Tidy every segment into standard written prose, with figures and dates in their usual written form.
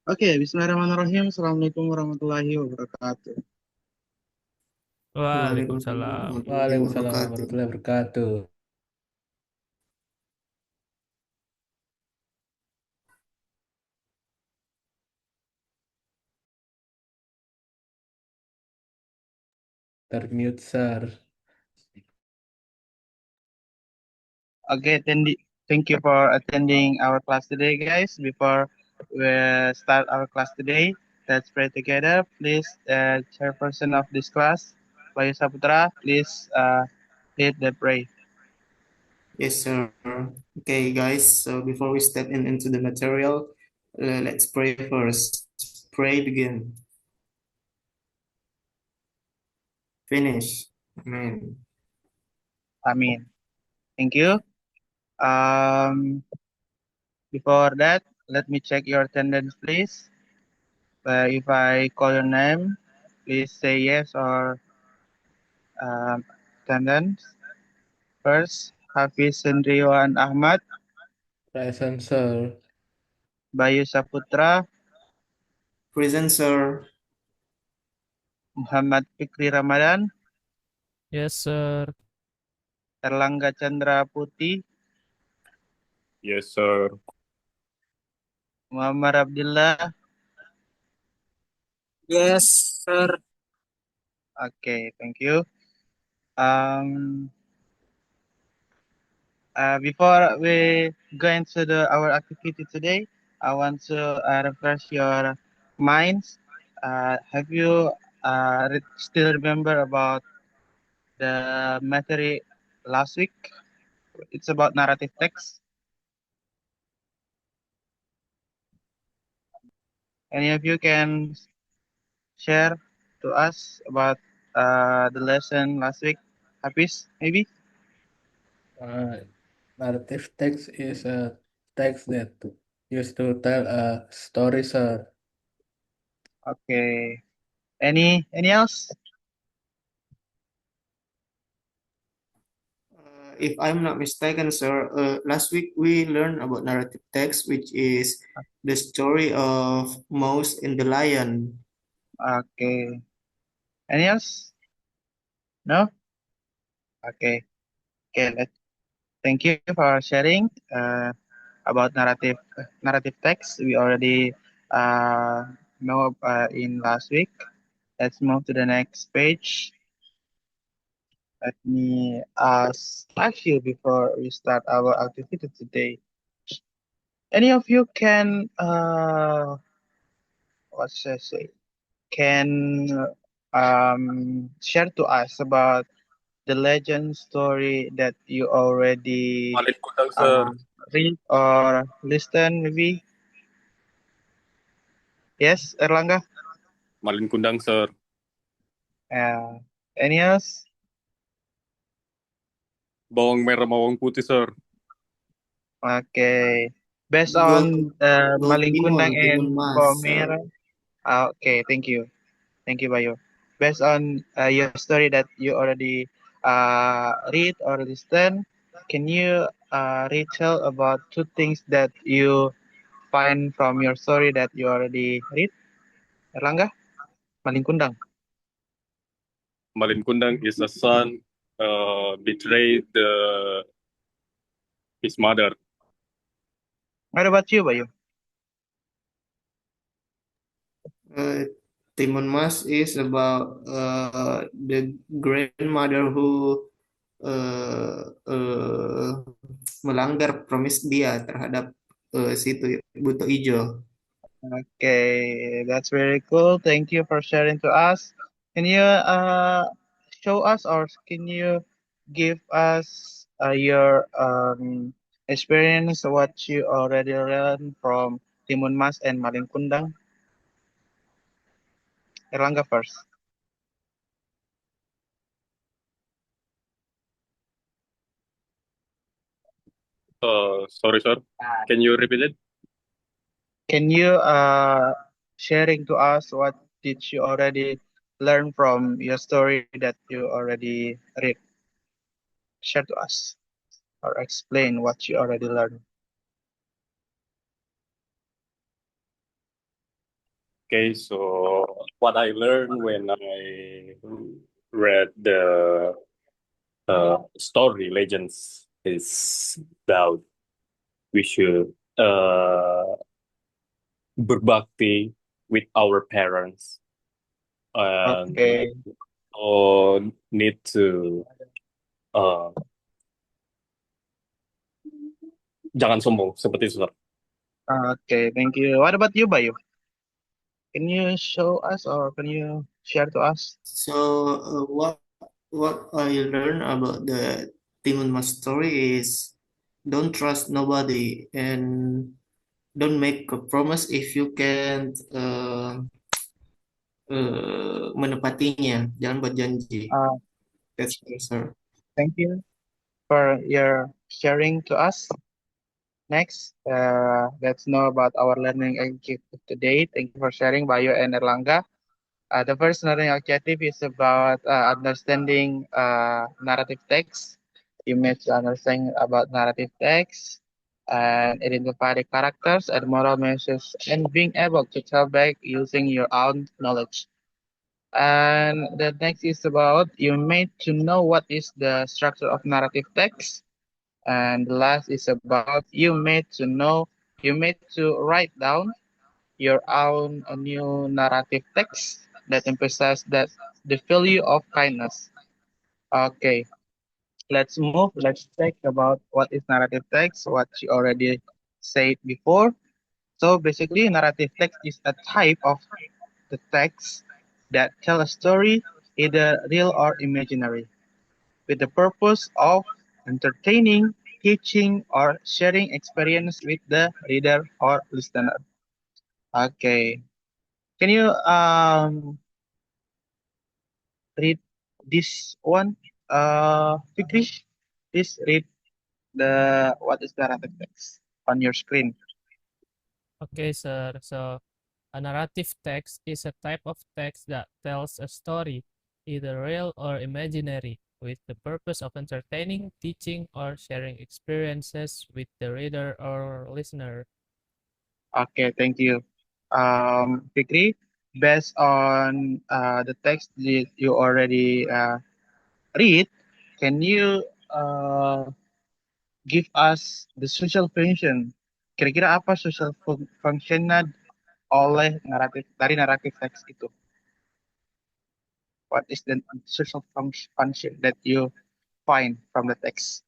Oke, Bismillahirrahmanirrahim. Assalamualaikum warahmatullahi wabarakatuh. Waalaikumsalam Waalaikumsalam warahmatullahi Waalaikumsalam wabarakatuh. warahmatullahi wabarakatuh. Termute, sir. Okay, thank you for attending our class today, guys. Before we start our class today, let's pray together. Please, chairperson of this class, Bayu Saputra, please lead the pray. Yes, sir. Okay, guys. So before we step into the material, let's pray first. Pray begin. Finish. Amen. Amin. Thank you. Before that, let me check your attendance, please. If I call your name, please say yes or attendance. First, Hafiz Sendriwan Ahmad, Present, sir. Bayu Saputra, Present, sir. Muhammad Fikri Ramadan, Yes, sir. Erlangga Chandra Putih, Yes, sir. Muhammad Abdullah. Yes, sir. Okay, thank you. Um, Before we go into our activity today, I want to refresh your minds. Have you still remember about the material last week? It's about narrative text. Any of you can share to us about the lesson last week? Hafiz, maybe? Uh, Narrative text is a text that used to tell a story, sir. Okay. Any else? If I'm not mistaken, sir, last week we learned about narrative text, which is the story of Mouse and the Lion. Okay. Any else? No? Okay. Okay. Thank you for sharing about narrative text. We already know in last week. Let's move to the next page. Let me ask you before we start our activity today. Any of you can what should I say? Can share to us about the legend story that you already Malin Kundang, sir. uh, read or listen, maybe? Yes, Erlangga? Malin Kundang, sir. Uh, any else? Bawang merah, bawang putih, sir. Okay. Based Gold, on Gold Malingkundang Timun, and Timun Mas, sir. Pomera. Okay, thank you. Thank you, Bayu. Based on your story that you already read or listen, can you retell about two things that you find from your story that you already read? Erlangga? Malingkundang. Malin Kundang is a son betrayed his mother. What about you, Bayu? Uh, Timun Mas is about the grandmother who melanggar promise dia terhadap situ buto ijo. Okay, that's very cool. Thank you for sharing to us. Can you show us or can you give us your experience, what you already learned from Timun Mas and Malin Kundang? Erlangga first. Sorry, sir. Can you repeat it? Can you sharing to us what did you already learn from your story that you already read? Share to us or explain what you already learned. Okay, so what I learned when I read the story legends is that we should berbakti with our parents and Okay. need to uh, jangan sombong seperti itu, Sir. Okay, thank you. What about you, Bayu? Can you show us or can you share to us? So what I learned about the Timun Mas story is don't trust nobody and don't make a promise if you can't menepatinya. Jangan buat janji. Uh, That's the answer. Thank you for your sharing to us. Next, let's know about our learning objective today. Thank you for sharing, Bayu and Erlangga. The first learning objective is about understanding narrative text. You must understand about narrative text and identify the characters and moral messages and being able to tell back using your own knowledge. And the next is about you made to know what is the structure of narrative text. And the last is about you made to write down your own new narrative text that emphasizes that the value of kindness. Okay, let's move. Let's talk about what is narrative text, what you already said before. So basically, narrative text is a type of the text that tell a story, either real or imaginary, with the purpose of entertaining, teaching, or sharing experience with the reader or listener. Okay, can you read this one? Fikri, please read the what is narrative text on your screen. Okay, sir. So, a narrative text is a type of text that tells a story, either real or imaginary, with the purpose of entertaining, teaching, or sharing experiences with the reader or listener. Okay, thank you. Fikri, based on the text that you already read, can you give us the social function? Kira-kira apa social functionnya oleh naratif teks itu? What is the social function that you find from the text?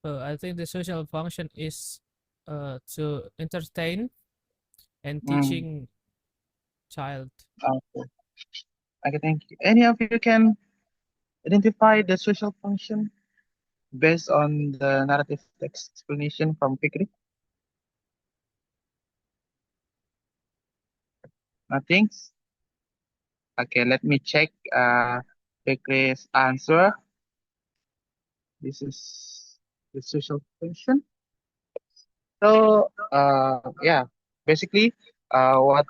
I think the social function is to entertain and Hmm. teaching child. Okay. Okay, thank you. Any of you can identify the social function based on the narrative text explanation from Fikri? Nothing? Okay, let me check Fikri's answer. This is the social function. So, yeah, basically, what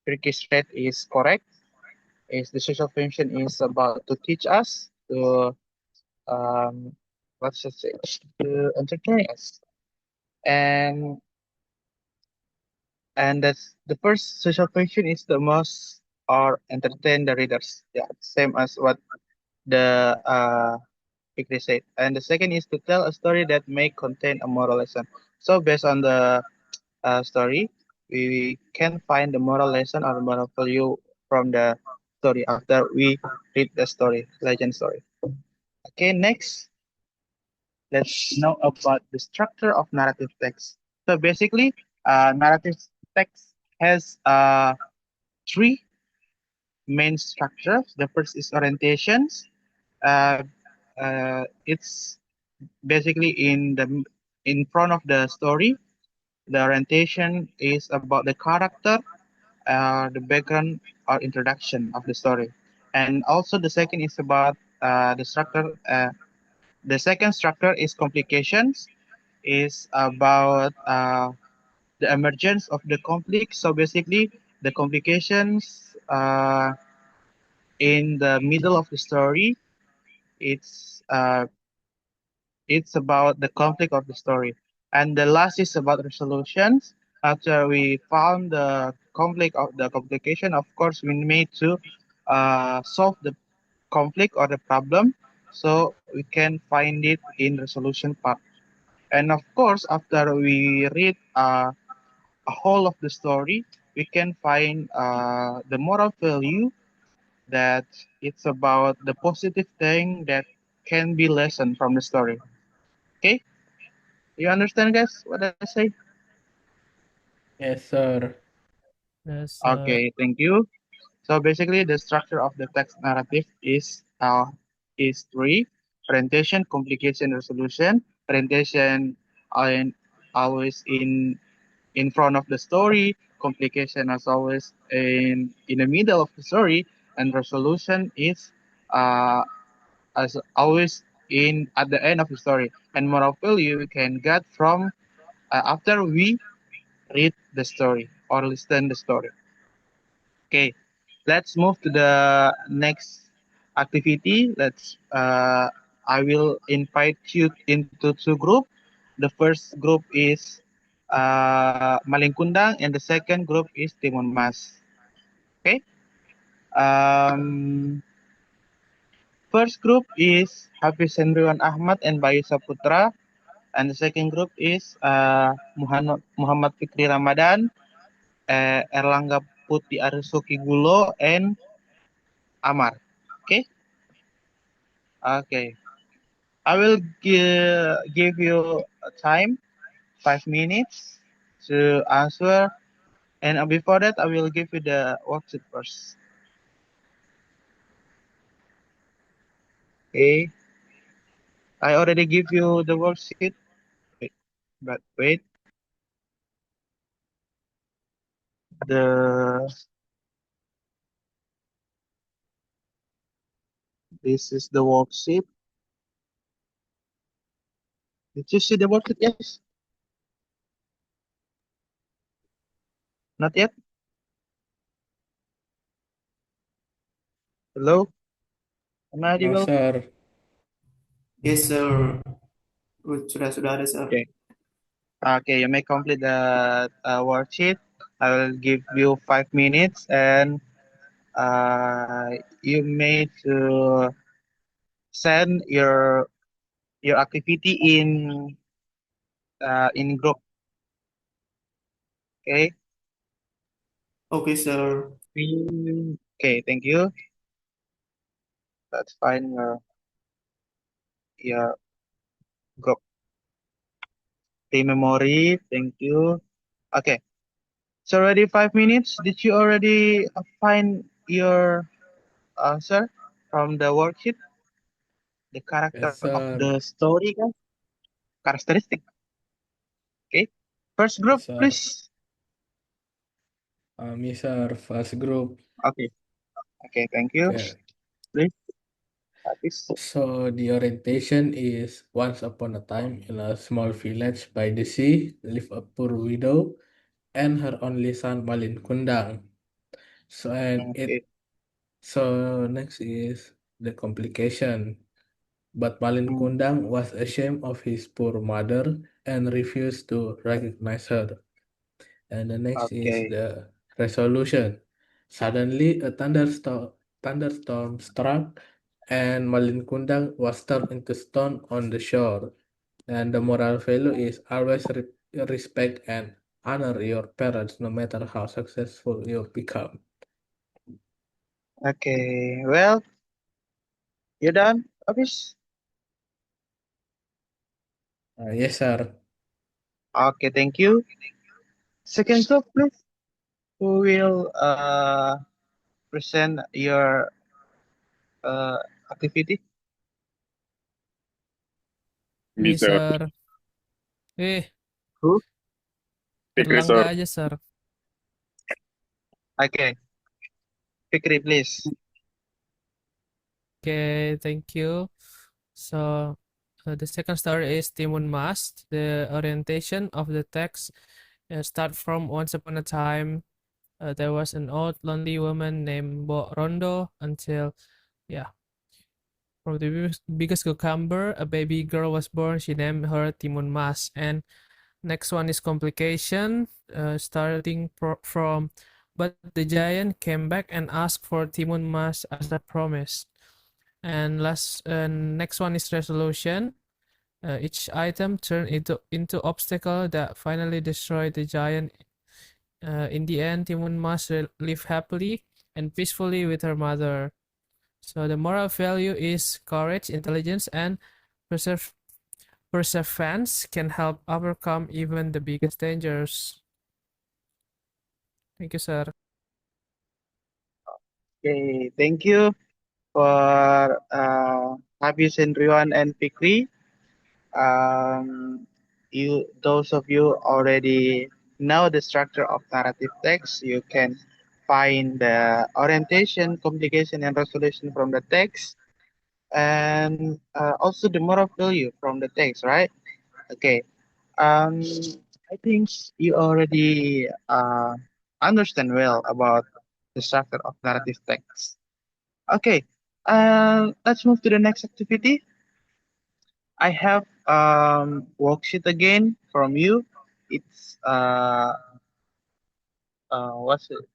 Fikri said is correct. Is the social function is about to teach us to what should I say to entertain us, and that's the first social function is the most or entertain the readers. Yeah, same as what the Fikri said. And the second is to tell a story that may contain a moral lesson. So based on the story, we can find the moral lesson or moral value from the story after we read the story, legend story. Okay, next, let's know about the structure of narrative text. So basically, narrative text has three main structures. The first is orientations. Uh, it's basically in front of the story. The orientation is about the character, the background or introduction of the story, and also the second is about the structure. The second structure is complications. Is about the emergence of the conflict. So basically, the complications in the middle of the story. It's uh, it's about the conflict of the story, and the last is about resolutions. After we found the conflict of the complication, of course, we need to solve the conflict or the problem, so we can find it in resolution part. And of course, after we read a whole of the story, we can find the moral value that it's about the positive thing that can be lesson from the story. Okay, you understand, guys? What I say? Yes, sir. Yes, sir. Okay, thank you. So basically, the structure of the text narrative is three: orientation, complication, resolution. Orientation and always in front of the story. Complication is always in the middle of the story, and resolution is uh, as always in at the end of the story. And moral value we can get from after we read the story or listen the story. Okay, let's move to the next activity. I will invite you into two groups. The first group is Malingkundang, and the second group is Timun Mas. Okay. Um, First group is Hafiz Hendriwan Ahmad and Bayu Saputra, and the second group is Muhammad Fikri Ramadan, Erlangga Putih Arisuki Gulo, and Amar. Okay. Okay. I will give you a time, 5 minutes, to answer. And before that, I will give you the worksheet first. Okay. I already give you the worksheet. Wait, but wait. The This is the worksheet. Did you see the worksheet? Yes. Not yet. Hello. Am I No, audible? sir. Yes, sir. Sudah ada, sir. Okay. Okay, you may complete the worksheet. I will give you 5 minutes, and you may to send your activity in group. Okay. Okay, sir. Okay. Thank you. Let's find your group. Team memory. Thank you. Okay. So already 5 minutes. Did you already find your answer from the worksheet? The character Yes, of the sir. story, guys. Characteristic. Okay. First group, Yes, sir. please. Me, sir. First group. Okay. Okay. Thank you. Okay. Please. Hafiz. So the orientation is once upon a time in a small village by the sea lived a poor widow and her only son Malin Kundang. So and it Okay. so next is the complication. But Malin Mm, Kundang was ashamed of his poor mother and refused to recognize her. And the next is okay. the resolution. Suddenly, a thunderstorm struck, and Malin Kundang was turned into stone on the shore. And the moral value is always respect and honor your parents, no matter how successful you become. Okay. Well, you done, Hafiz? Yes, sir. Okay. Thank you. Second group, please. Who will present your uh, activity? Me, Me, sir. sir. Eh, Who? Fikri, Erlangga sir. aja, sir. Okay. Fikri, please. Okay, thank you. So, the second story is Timun Mas. The orientation of the text start from once upon a time. There was an old lonely woman named Bo Rondo until, yeah, from the biggest cucumber, a baby girl was born. She named her Timun Mas. And Next one is complication, starting from, but the giant came back and asked for Timun Mas as I promised. And next one is resolution. Each item turned into obstacle that finally destroyed the giant. In the end, Timun Mas live happily and peacefully with her mother. So the moral value is courage, intelligence, and perseverance can help overcome even the biggest dangers. Thank you, sir. Okay, thank you for Habis Hendriwan and Fikri. Those of you already know the structure of narrative text. You can find the orientation, complication, and resolution from the text, and also the moral value from the text, right? Okay. Um, I think you already understand well about the structure of narrative text. Okay. Let's move to the next activity. I have worksheet again from you. It's what's it?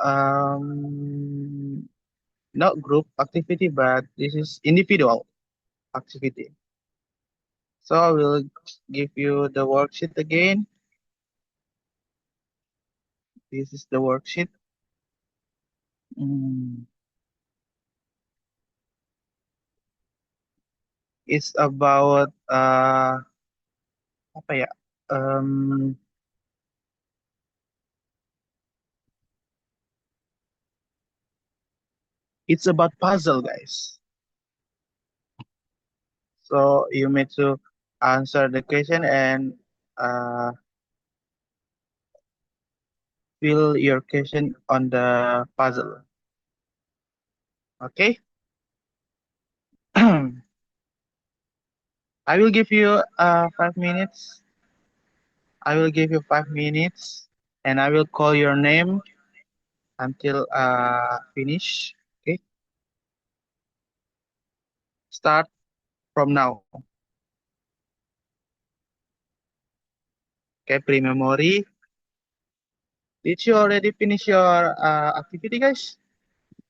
Um, Not group activity, but this is individual activity. So I will give you the worksheet again. This is the worksheet. Mm, it's about apa ya? It's about puzzle, guys. So you need to answer the question and uh, fill your question on the puzzle. Okay. I will give you 5 minutes. I will give you 5 minutes, and I will call your name until finish. Okay. Start from now. Okay. Pre-memory. Did you already finish your activity, guys?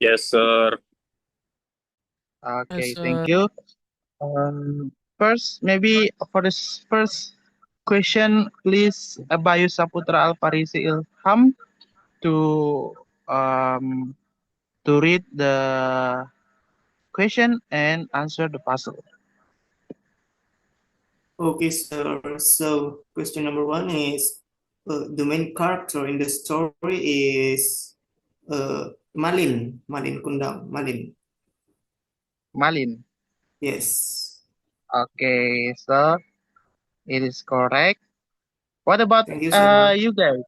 Yes, sir. Okay. Yes, Thank you. First, maybe for this first question, please Bayu Saputra Alfarisi Ilham to um, read the question and answer the puzzle. Okay, sir. So question number one is the main character in the story is Malin Kundang, Malin. Malin. Yes. Okay, so it is correct. What about Thank you, sir. you guys?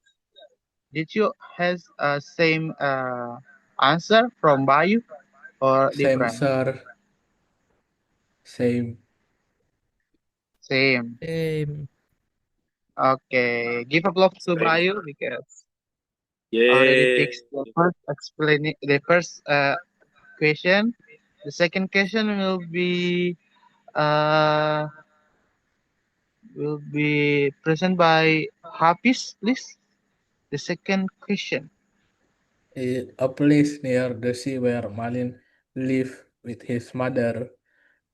Did you has same answer from Bayu or Same, different? sir. Same. Same. same. Okay, give applause to Same. Bayu because already Yay. fixed the first explaining the first question. The second question uh will be present by Hafiz, please. The second question. A place near the sea where Malin lived with his mother.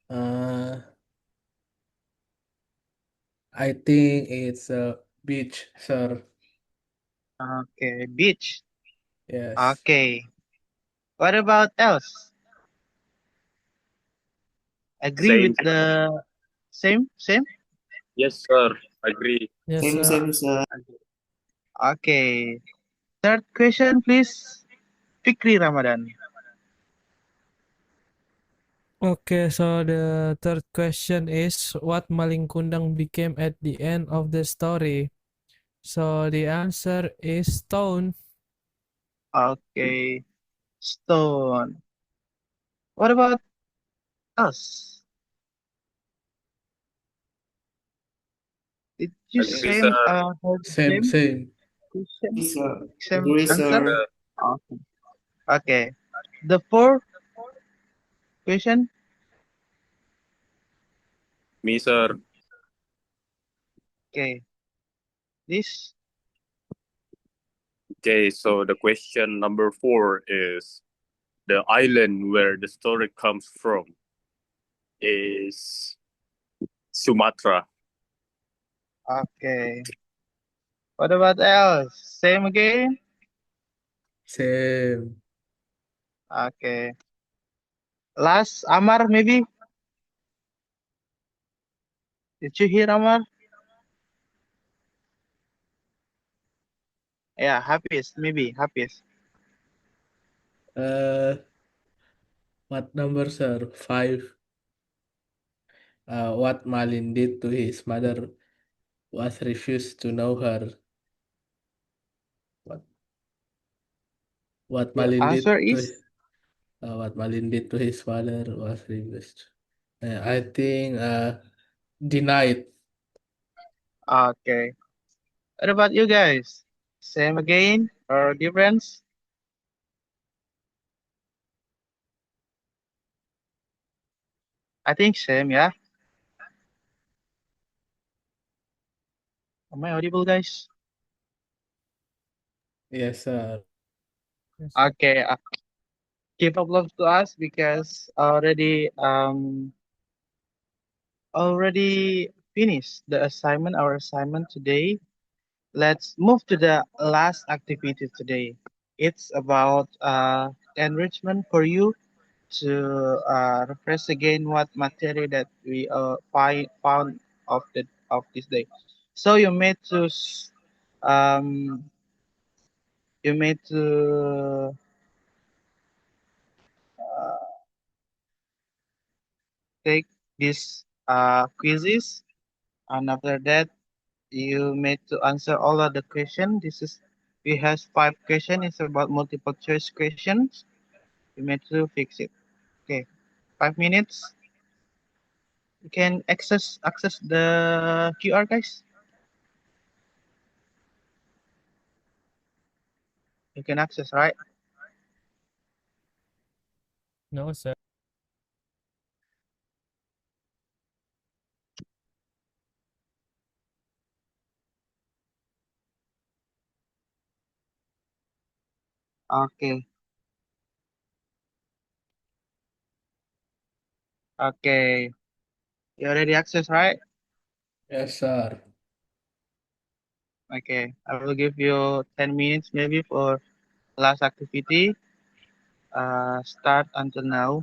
Uh, I think it's a beach, sir. Okay, beach. Yes. Okay. What about else? Agree Same. with the same? Yes, sir. Agree. Yes, Same, sir. same, sir. Okay. Third question, please. Fikri Ramadan. Okay, so the third question is what Malingkundang became at the end of the story. So the answer is stone. Okay. Stone. What about us? Did you Agree, sir. have the Same, same same. question? Yes, sir. Same Agree, answer? sir. Okay. Okay. The fourth question. Me, sir. Okay. This. Okay, so the question number 4 is the island where the story comes from is Sumatra. Okay. What about else? Same again? Same. Okay. Last, Amar, maybe? Did you hear Amar? Yeah, Hafiz, maybe. Hafiz. Uh, what number, sir? 5. What Malin did to his mother was refused to know her. What what Your Malin answer did to is? what Malin did to his father was refused. I think denied. Okay. What about you guys? Same again or difference? I think same, yeah. Am I audible, guys? Yes, sir. Yes, sir. Okay. Give applause to us because already finished the assignment, our assignment today. Let's move to the last activity today. It's about enrichment for you to refresh again what material that we found of this day. So um you made to take these quizzes, and after that you made to answer all of the question. This is we has 5 question. It's about multiple choice questions. You made to fix it. Okay, 5 minutes. You can access the QR, guys. You can access, right? No, sir. Okay. Okay. You already access, right? Yes, sir. Okay. I will give you 10 minutes maybe for last activity. Start until now.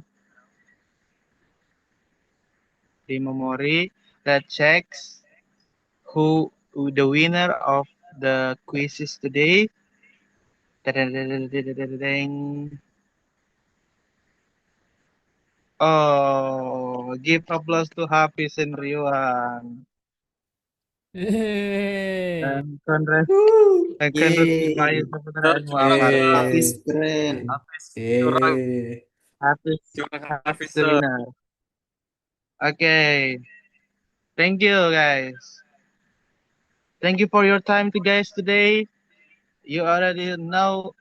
The memory that checks who the winner of the quizzes today. Da-da-da-da-da-da-da-ding. Oh, give applause to Hafiz and Riwan. Yay! And congrats, Woo! and congrats to Bayu Yay! Saputra Sir, and curang Muhammad. Hafiz Yay. keren. Hafiz. Curang, Yay. Hafiz, curang Hafiz Hafiz, the sir. winner. Okay, thank you guys. Thank you for your time to guys today. You already know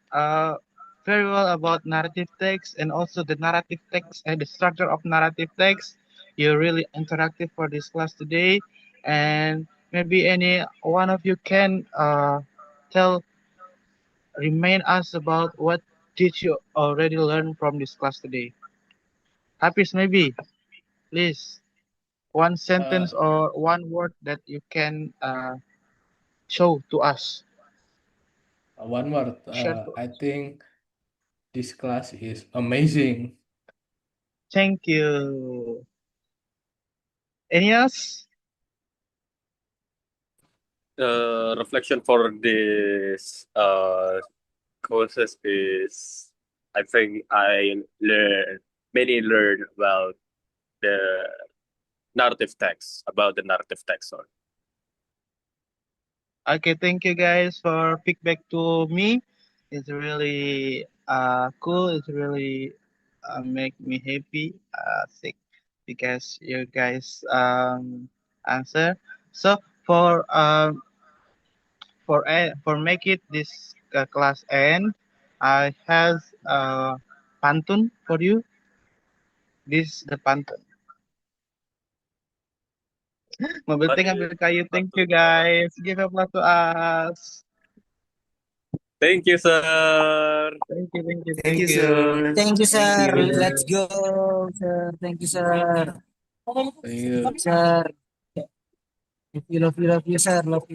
very well about narrative text and also the narrative text and the structure of narrative text. You're really interactive for this class today, and maybe any one of you can tell remind us about what did you already learn from this class today. Hafiz, maybe please one Uh, sentence or one word that you can show to us, One word. share to I us. think this class is amazing. Thank you. Any else? Reflection for this courses is I think I learn about the narrative text about the narrative text. Sorry. Okay, thank you guys for feedback to me. It's really cool. It's really make me happy, sick because you guys answer. So for make it this class end, I has pantun for you. This the pantun. Membenting ambil kayu. Thank you guys. Give applause to us. Thank you, sir. Thank you, thank you, Thank thank you, you. sir. Thank you, Thank sir. you. Let's go, sir. Thank you, sir. Thank you. Sir. Love you, sir. Love you.